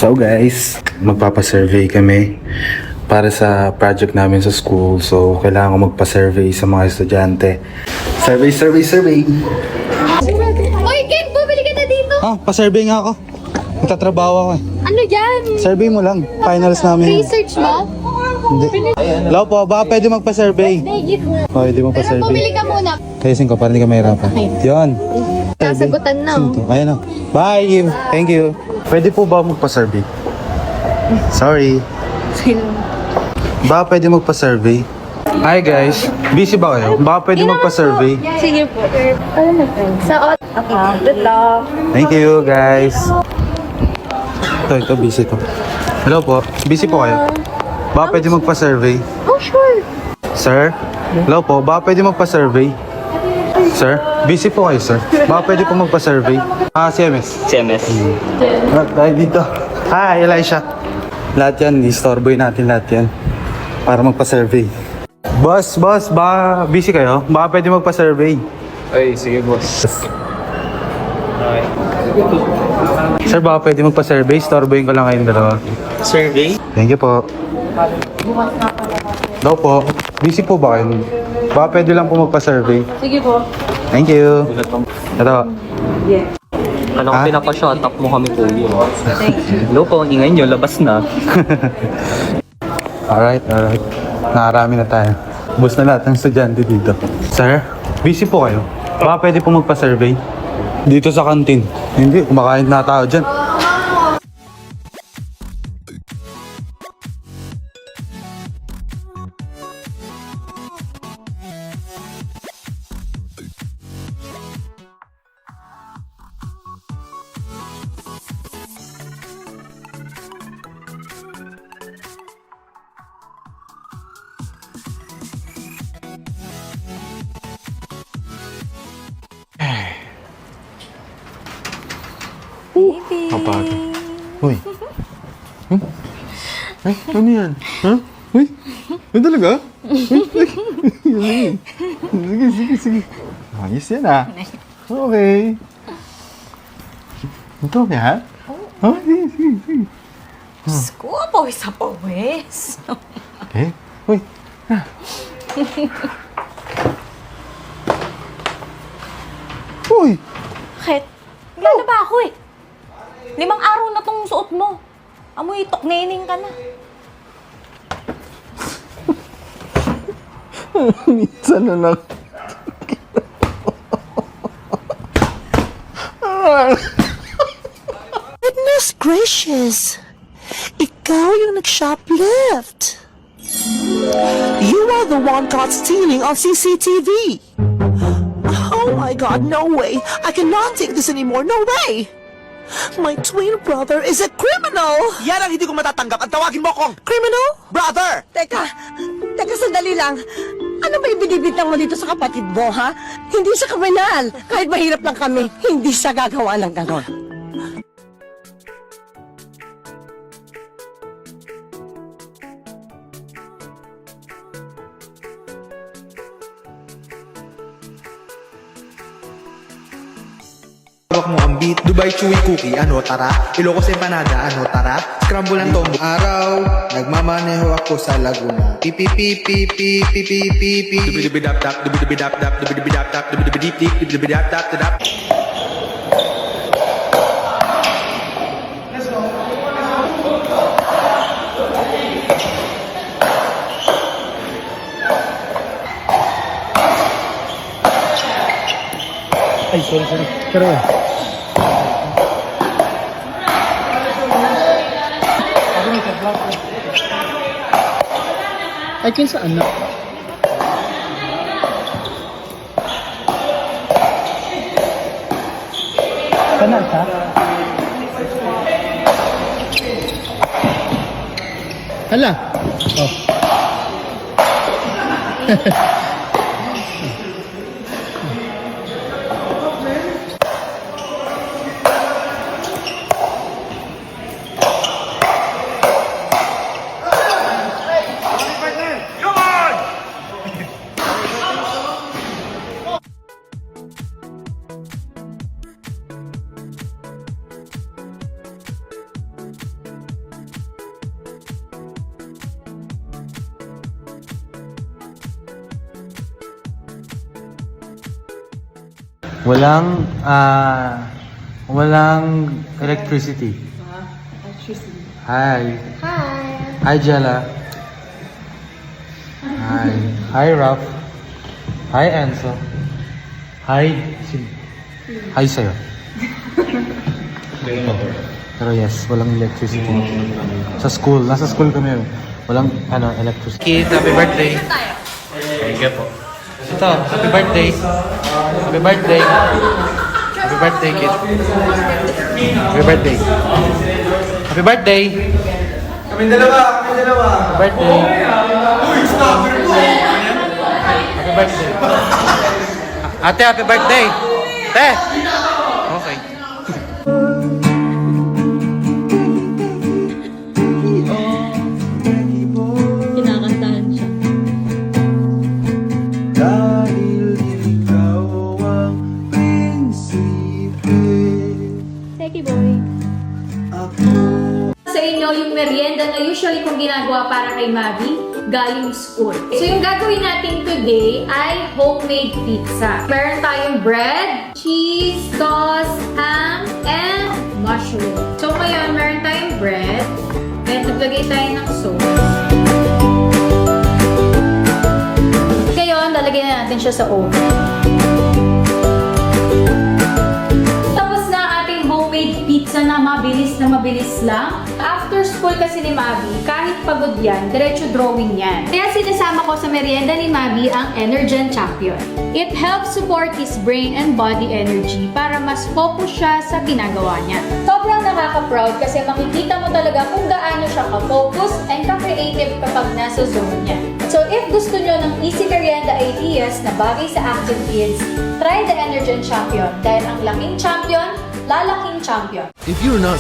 So guys, magpapasurvey kami para sa project namin sa school. So kailangan ko magpa-survey sa mga estudyante. Survey! Oy, Ken! Bumili ka na dito! Pa-survey nga ako. Magtatrabaho ako eh. Ano yan? Survey mo lang. Finals namin. Research mo? Hindi. Hello po, baka pwede magpa-survey. Pwede Pero magpa-survey. bumili ka muna. Tayosin ko para hindi ka mahirapan. Yun. Kasagutan na. Ayan o. Bye! Thank you. Pwede po ba magpa-survey? Sorry. Baka pwede magpa-survey? Hi guys, busy ba kayo? Baka pwede magpa-survey? Sige po. Sa okay. Good luck. Thank you guys. Ito, busy to. Hello po, busy po kayo? Baka pwede magpa-survey? Oh, sure. Sir? Hello po, baka pwede magpa-survey? Sir? Busy po kayo, sir? Baka pwede po magpa-survey? CMS. CMS. Tayo dito. Hi, Elisha. Lahat yan, istorboy natin lahat yan. Para magpa-survey. Boss, baka busy kayo? Baka pwede magpa-survey? Ay, sige boss. Okay. Sir, baka pwede magpa-survey? Istorboyin ko lang kayong dalawa. Survey? Thank you po. Daw po, busy po ba kayo? Baka pwede lang po magpa-survey? Sige po. Thank you. Ito. Ano ko pinapa-shut up mo kami po yun? Hello po, ingay nyo, labas na. Alright. Nakarami na tayo. Bus na lahat ng estudyante dito. Sir, busy po kayo? Baka pwede po magpa-survey? Dito sa kantin. Hindi, kumakain na tao dyan. Baby. Kapag. Uy. Ay, ano yan? Ha? Uy. Uy talaga? Sige. Ayos yan ah. Okay. Ito yan? Oh, sige. Sko, pawis sa pawis. Okay. Uy. Uy. Bakit? Gala ba ako eh? 5 araw na tong suot mo. Amoy toknening ka na. Minsan na lang. Goodness gracious! Ikaw yung nag-shoplift. You are the one caught stealing on CCTV. Oh my God, no way! I cannot take this anymore, no way! My twin brother is a criminal! Yan ang hindi ko matatanggap. Ang tawagin mo kong Criminal? brother! Teka, sandali lang. Ano ba yung binibintang mo dito sa kapatid mo, ha? Hindi siya kriminal. Kahit mahirap lang kami, hindi siya gagawa ng ganon. Hawak mo ang beat, Dubai Chewy Cookie, ano tara? Ilocos Empanada, ano tara? Scramble ang tombo. Araw, nagmamaneho ako sa Laguna. Pipi pipi pipi pipi pipi. Dubidubidap dap, dubidubidap dap, dubidubidap dap, dubidubidip dip, dubidubidap dap, dap. Ay, sorry. Pero ay, kinsa anak? Kanan ka? Hala. Oh. Walang electricity. Hi. Hi, Jella. Hi, Ralph. Hi, Enzo. Hi sa'yo. Pero yes, walang electricity. Sa school, nasa school kami. Walang electricity. Kid, happy birthday. Thank you po. Ito, happy birthday. Happy birthday. Happy birthday, kid. Happy birthday. Happy birthday. Kami dalawa. Happy birthday. Happy birthday. Ate, happy birthday. Te. Okay. Kinakantahan siya. Thank you, boy. Sa inyo, yung merienda na usually kong ginagawa para kay Mavi, galing school. So yung gagawin natin today ay homemade pizza. Meron tayong bread, cheese, sauce, ham, and mushroom. So ngayon, meron tayong bread, and naglagay tayo ng sauce. Ngayon, lalagyan na natin siya sa oven. Pizza na mabilis lang. After school kasi ni Mavi, kahit pagod yan, diretso drawing yan. Kaya sinasama ko sa merienda ni Mavi ang Energen Champion. It helps support his brain and body energy para mas focus siya sa ginagawa niya. Sobrang nakaka-proud kasi makikita mo talaga kung gaano siya ka-focus and ka-creative kapag nasa zone niya. So if gusto nyo ng easy merienda ideas na bagay sa active kids, try the Energen Champion dahil ang laking champion, lalaking champion. If you're not